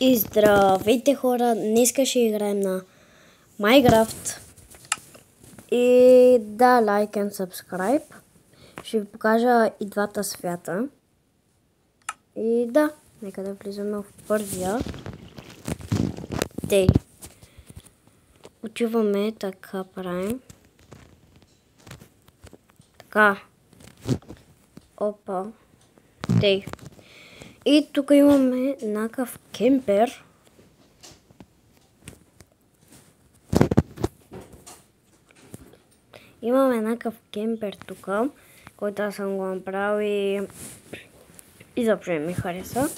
И здравейте хора, днеска ще играем на Minecraft. И да, like and subscribe. Ще ви покажа и двата свята. И да, нека да влизаме в първия. Тей. Отиваме, така правим. Така. Опа. Тей. И тук имаме някакъв кемпер. Имаме някакъв кемпер тук, който аз съм го направил и заобщо ми хареса.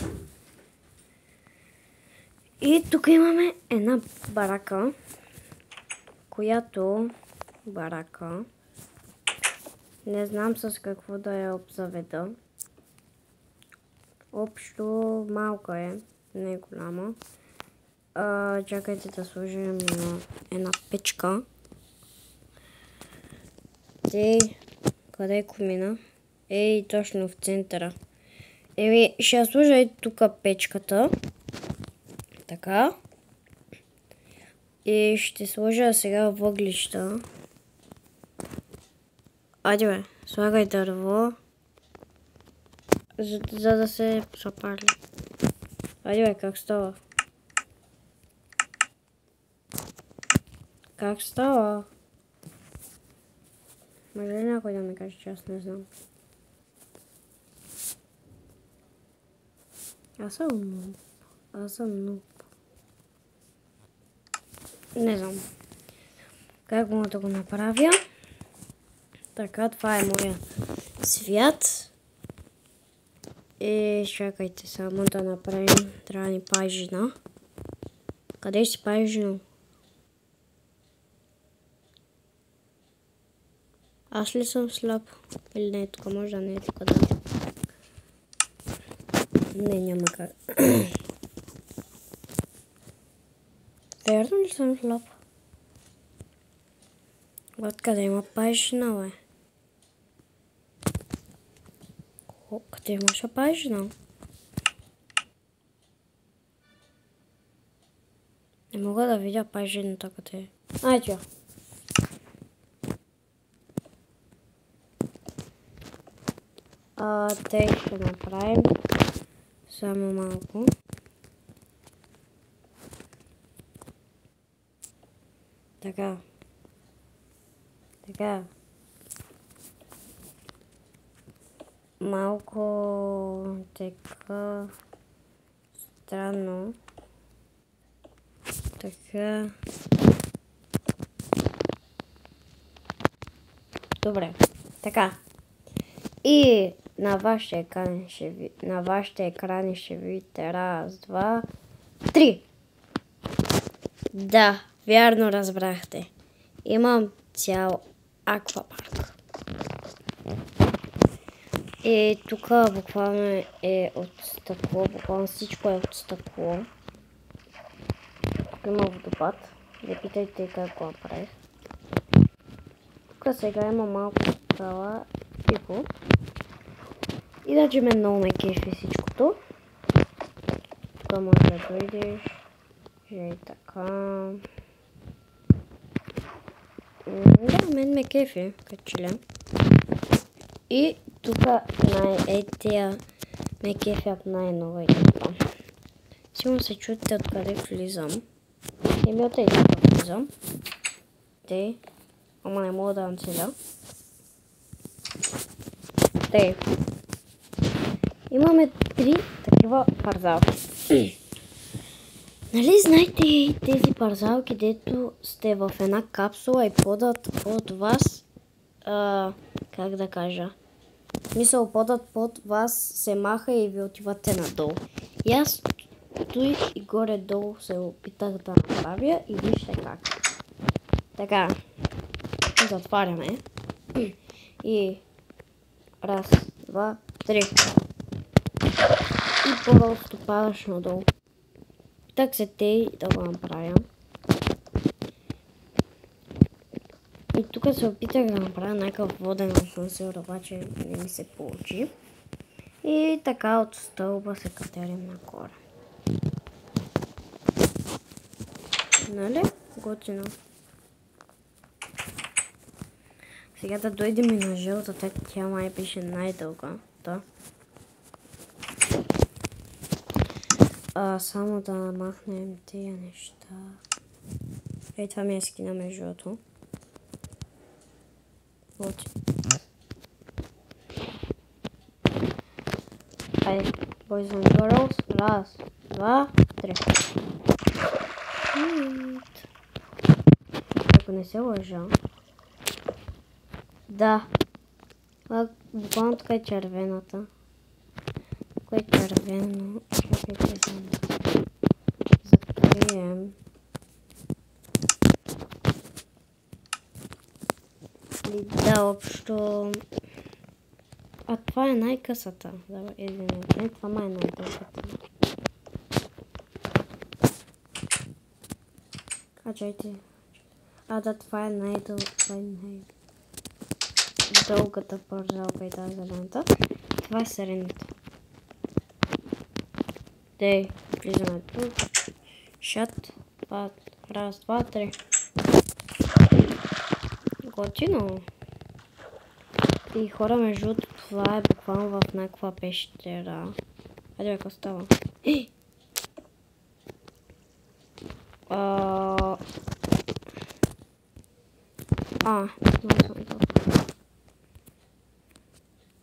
И тук имаме една барака, която барака не знам с какво да я обзаведа. Общо малка е, не е голяма. Чакайте да сложим на една печка. Къде е комина? Ей, точно в центъра. Ще я сложа и тук печката. Така. И ще сложа сега въглища. Айде бе, слагай дърво. За да се запали. Айде бе, как става? Как става? Може ли някой да ми каже, че аз не знам? Аз съм нуб. Не знам. Как мога да го направя? Така, това е моя свят. И чакайте само да направим. Трябва ни пажина. Къде си пажина? Аз ли съм слаб? Или не е тук? Може да не е тук, да. Не, няма как. Верно ли съм слаб? Откъде има пажина, бе? Къде имаше пажина? Не мога да видя пажината къде е. Айде. Те ще направим само малко. Така. Така. Малко така странно. Така. Добре. Така. И на вашите екрани ще видите раз, два, три. Да, вярно разбрахте. Имам цял аквапарк. И тук буквално е от стъкло, буквално всичко е от стъкло. Тук има водопад. Не питайте как го направих. Тук сега има малко скала и вода. Иначе ме много ме кефи всичкото. Тук може да дойдеш. И така. Да, мен ме кефи, качелен. И тук тия ме кефят най-ново и така. Сигурно се чуете откъде влизам. От тук влизам. Ама не мога да нацеля. Имаме 3 такива парзалки. Нали знаете тези парзалки, дето сте в една капсула и подът под вас, как да кажа, мисъл подът под вас се маха и ви отивате надолу. И аз той и горе-долу се опитах да направя и вижте как. Така, затваряме. И раз, два, три. И просто падаш надолу. Так се тей да го направя. И тук се опитах да направя някакъв воден асансьор, обаче не ми се получи. И така от стълба се катерим нагоре. Нали? Готино. Сега да дойдем и на жълтата, тя май беше най-дълга. Да. Само да махнем тия неща. Ей, това ми е скина между другото. Вот. Айде, boys and girls. Раз, два, три. Ако не се лъжа. Да. Буквално така е червената. Кое е червено? Чакайте само. Закрием. И да, общо... това е най-късата. Извинете, това май е най-дългата. Чайте. Да, това е най-дългата пържалка и тази зелената. Това е средната. Дей, влизаме тук. Шат. Раз, два, три. Готино. И хора, между това е буквално в някаква пещера. Айде, какво става?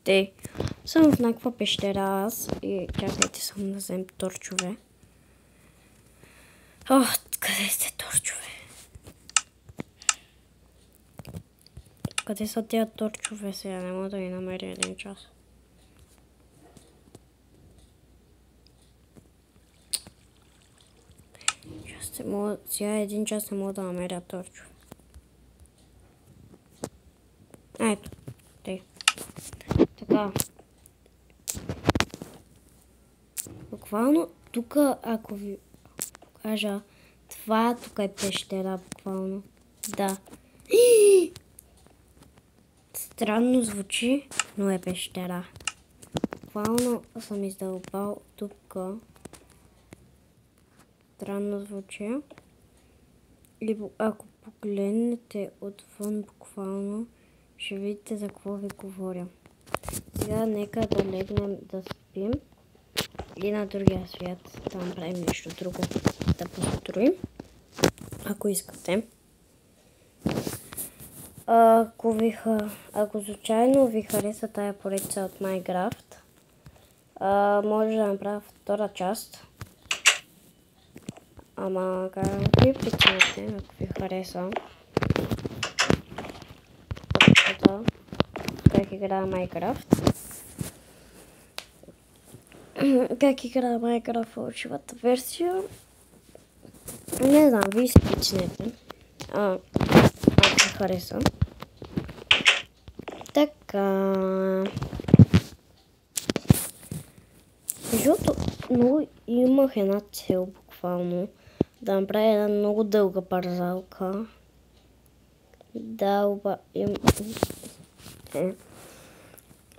Те, съм в някаква пещера аз и чакайте само да взем торчове. Къде сте торчове? Къде са тия торчове сега? Не мога да ги намеря един час. Сега един час не мога да намеря торчове. Ето. Така. Буквално тук, ако ви кажа, това тук е пещера, буквално. Да. Странно звучи, но е пещера. Буквално съм издълбал тук. Странно звучи. И ако погледнете отвън буквално, ще видите за какво ви говоря. Сега нека да легнем да спим и на другия свят да направим нещо друго, да построим, ако искате. Ако случайно ви хареса тая поредица от Minecraft, може да направя втора част. Ама ви прецените, ако ви хареса. Как играя Minecraft. Как играя Minecraft в фалшивата версия. Не знам, вие се преценете. Ако ви хареса. Така. Защото много имах една цел буквално. Да направя една много дълга парзалка. Да,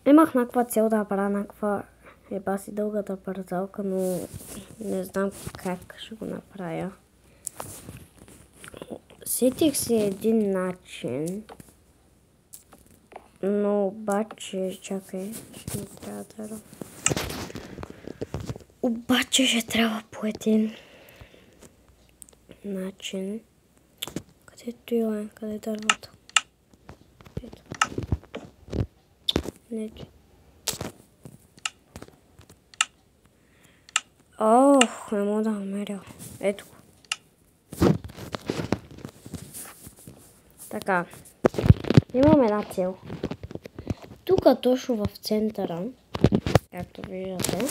имах някаква цел да направя някаква си дългата парзалка, но не знам как ще го направя. Сетих си един начин, но обаче, чакай, ще ми трябва да... Обаче ще трябва по един начин. Където е? Къде е дървото? Ето. Не. Не мога да намеря. Ето го. Така. Имам една цел. Тук точно в центъра, както виждате,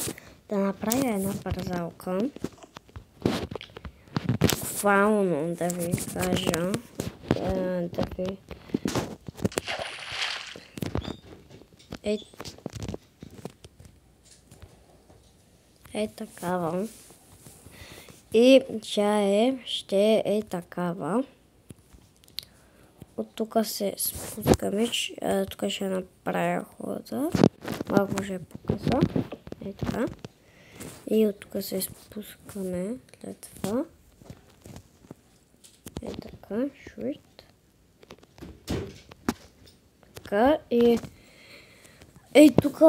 да направя една парзалка. Буквално да ви кажа. Да ви... такава. И тя ще е такава. От тук се спускаме. Тук ще направя хода. Малко ще покъса. Така. И от тук се спускаме след това. Така, швид. Така и... Ей, тук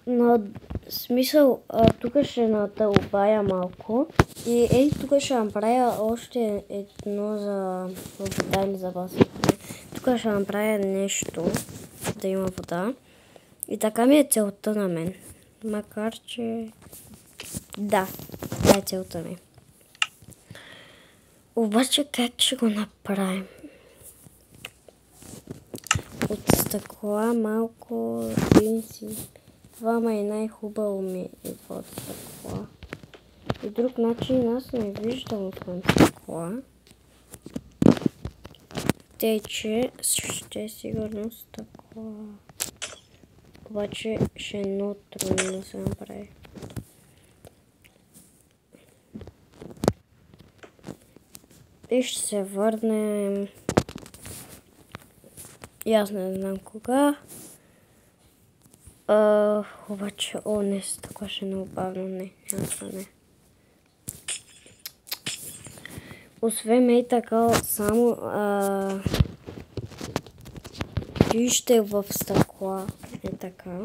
на смисъл, тук ще надълбая малко. И ей, тук ще направя още едно за вода или за вас. Тук ще направя нещо, да има вода. И така ми е целта на мен. Макар, че... Да, това е целта ми. Обаче как ще го направим? От стъкла малко си. Това ма е най-хубаво ми идва от стъкла. И друг начин аз не виждам освен стъкла. Тъй, че ще е сигурно стъкла. Обаче ще е много трудно да се направи. И ще се върнем. И аз не знам кога. Обаче, не, стъкла ще е много бавно. Не. Освен и така, само вижте в стъкла. Е така.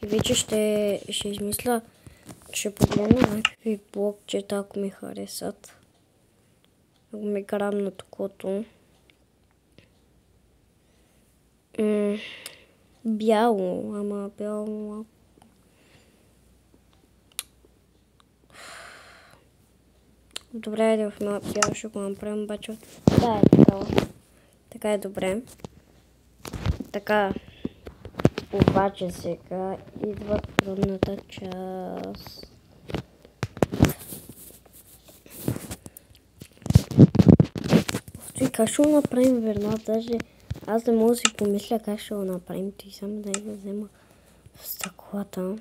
И вече ще измисля, ще погледна някакви блокчета, ако ми харесат. Ако ми карам на токото. Бяло, ама бяло. Добре, в моя бяло ще го направим, обаче. Да, е такава. Така е добре. Така. Обаче сега идва трудната част. Как ще го направим верно? Даже аз не мога да си помисля как ще го направим. Ти само да я взема в стъклата.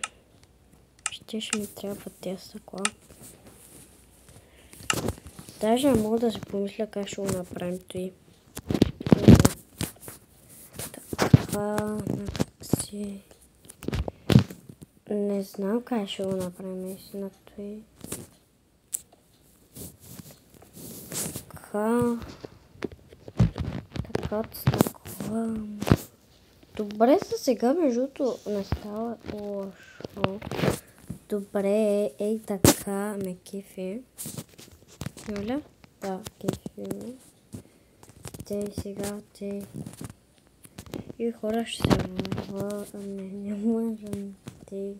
Ще ми трябва тези стъкла. Даже не мога да си помисля как ще го направим той. Така, си... Не знам как ще го направим наистина той. Така... Стъкла. Добре, сега междуто не става лошо. Добре, ей така ме кефи. Юля? Да, кефи ме. Те сега, те... И хора ще се върне. Не можем. Те...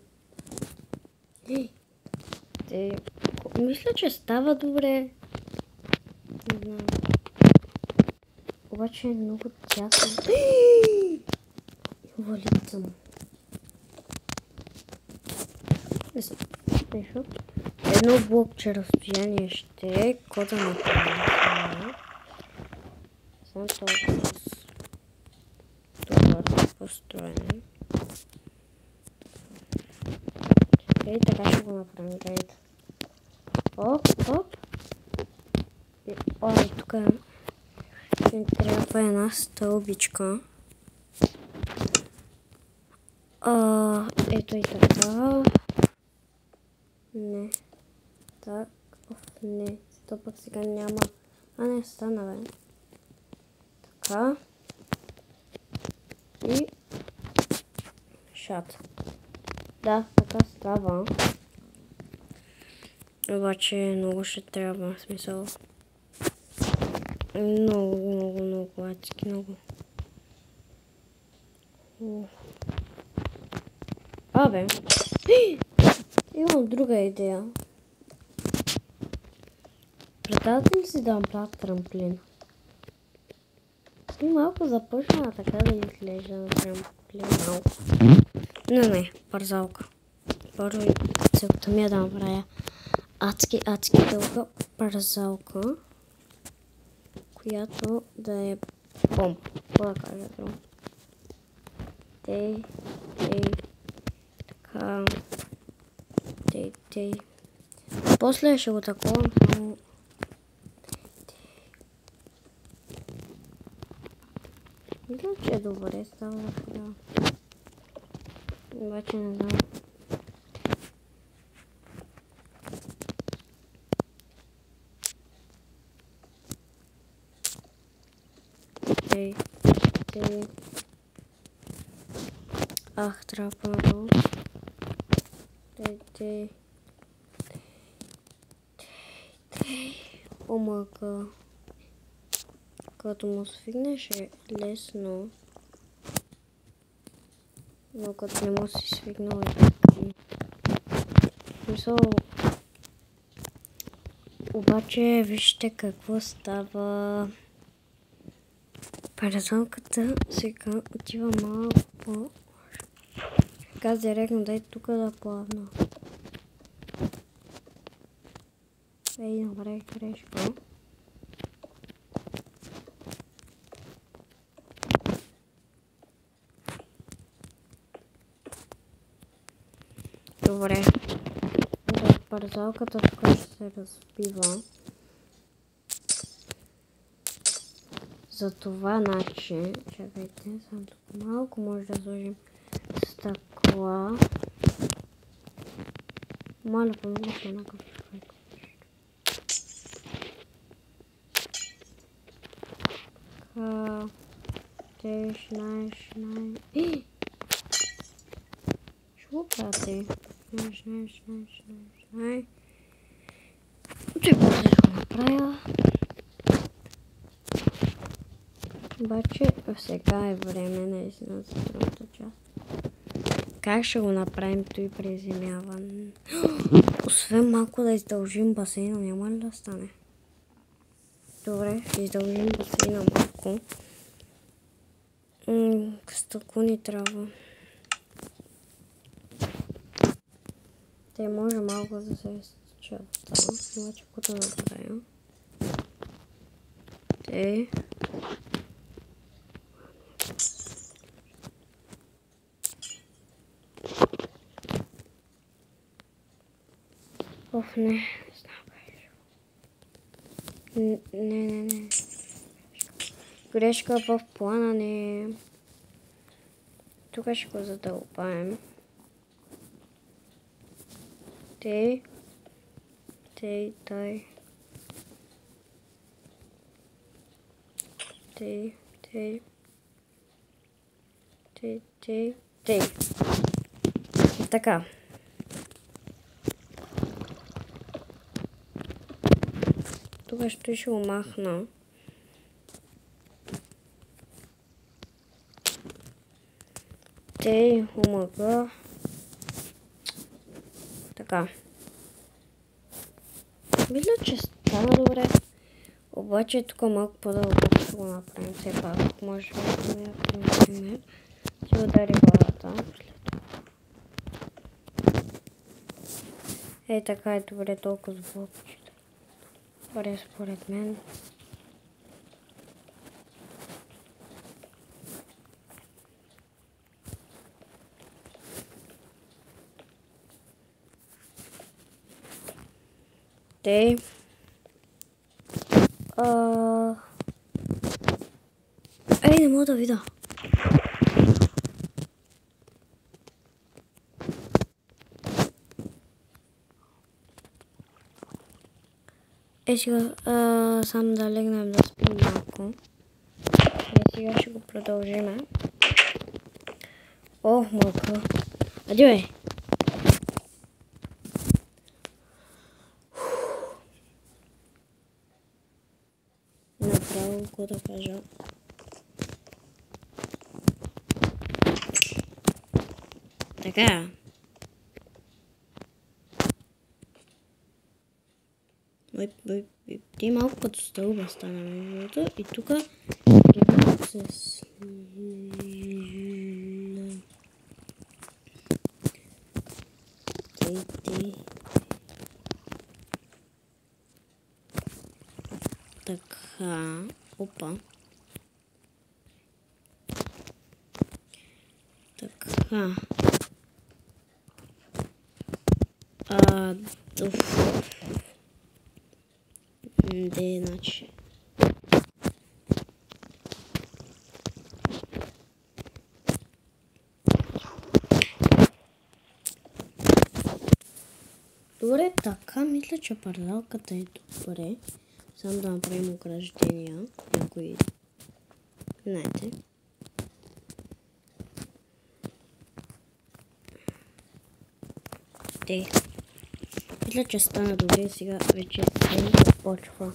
Мисля, че става добре. Не знам. Обаче е много тясно. Валицам. Нещо. Едно блокче разстояние ще е кода на това. Съм толкова добър построен. Ей, така ще го направим. Гледайте. Оп. Ой, тук ми трябва една стълбичка. Ето и така. Не. Так. Не. То пък сега няма. Не стана, бе. Така. И... Шат. Да, така става. Обаче много ще трябва, в смисъл. Много, адски много. Абе. Имам друга идея. Представете ли си да направя трамплин? И малко започна така да изглежда на трамплин малко. Не, парзалка. Първо целта ми е да направя адски дълга парзалка, която да е помпа. Това да кажа друго. Така. После ще го таковам само. Мисля, че е добре става сега. Обаче не знам. Тей. Ах, трябва по-надолу. Тей. Омага. Като му свигнеш е лесно. Но като не му си свигнал е така. Мисъл. Обаче вижте какво става. Паразолката сега отива малко по... Сега директно дай тук да плавна. Ей, направих грешка. Добре. Паразолката тук ще се разбива. За това начин, чакайте, само тук малко може да сложим стъкла. Маля, помогнете еднакъв човек. Така, теш, най. Шо прати? Най. Че после ще го направя. Обаче сега е време наистина за другата част. Как ще го направим той приземяване? Освен малко да издължим басейна, няма ли да стане? Добре, ще издължим басейна малко. Стъкло ни трябва. Те може малко да се изчата, обаче какво да направим? Те... Оф, не знам. Не. Грешка в плана не. Тук ще го задълбаем. Тей. Така. Тук ще го махна. Тей, омага. Така. Мисля, че стана добре. Обаче тук малко по-дълбоко ще го направим. Все пак, може да например, ще удари главата. Ей, така е добре, толкова звук. Добре, според мен. Тей. Ей, не мога да видя. Е, сега само да легнем да спим малко. И сега ще го продължим. Ох, малко. Ади, бе! Направо, какво да кажа. Така. Ти малко като стълба стана между и тук малко се така, опа. Така. Де, иначе. Добре, така мисля, че паралелката е добре. Само да направим ограждения. Някои Знаете. Мисля, че стана добре, сега вече се започва.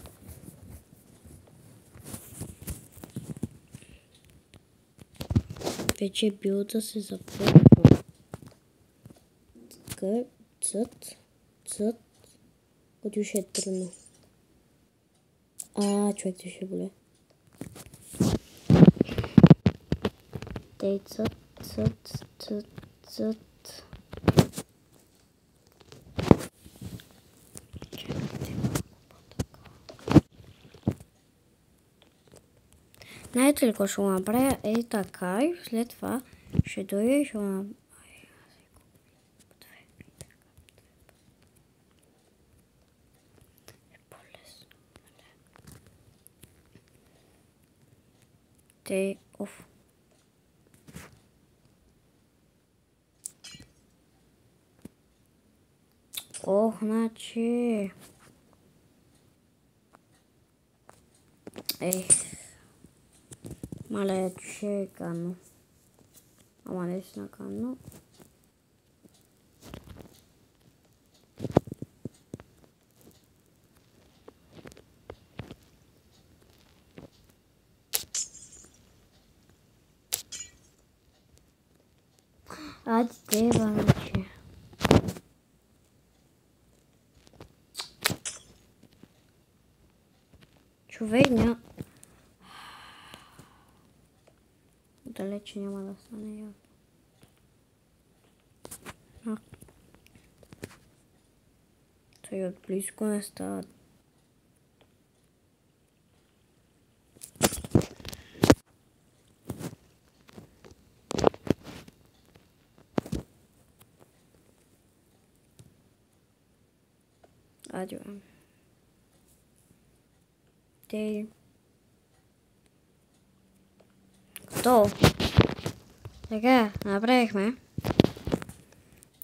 Вече билда се започва. Така, цът. Който ще е трудно. Човек ти ще боле. Тей, цът. Знаете ли какво ще го направя? Ей така и след това ще дойда и ще го направя. Тей, оф. Ох, значи. Мале, че е гадно. Ама наистина гадно. Те, значи. Човек няма... Далече няма да стане ясно. Той от близко не става. Адио. Те... Готово. Така, направихме.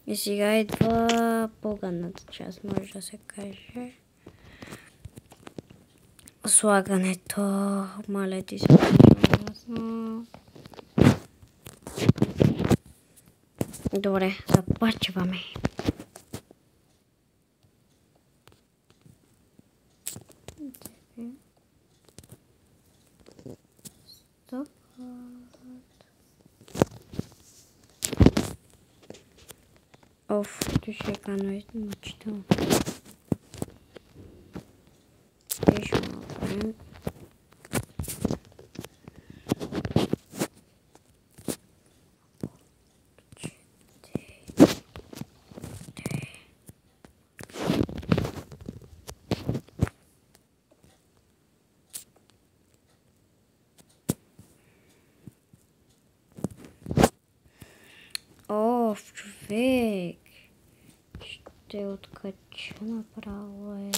И сега идва по-гадната част, може да се каже. Слагането. Мале, ти се ясно. Добре, започваме. Стоп. Оф, tu ще каной мъчително. И ще направим. Оф, човек. Ще откача направо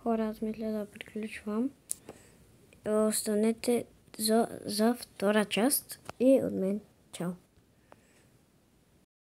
Хора, аз мисля да приключвам. Останете за втора част и от мен. Чао!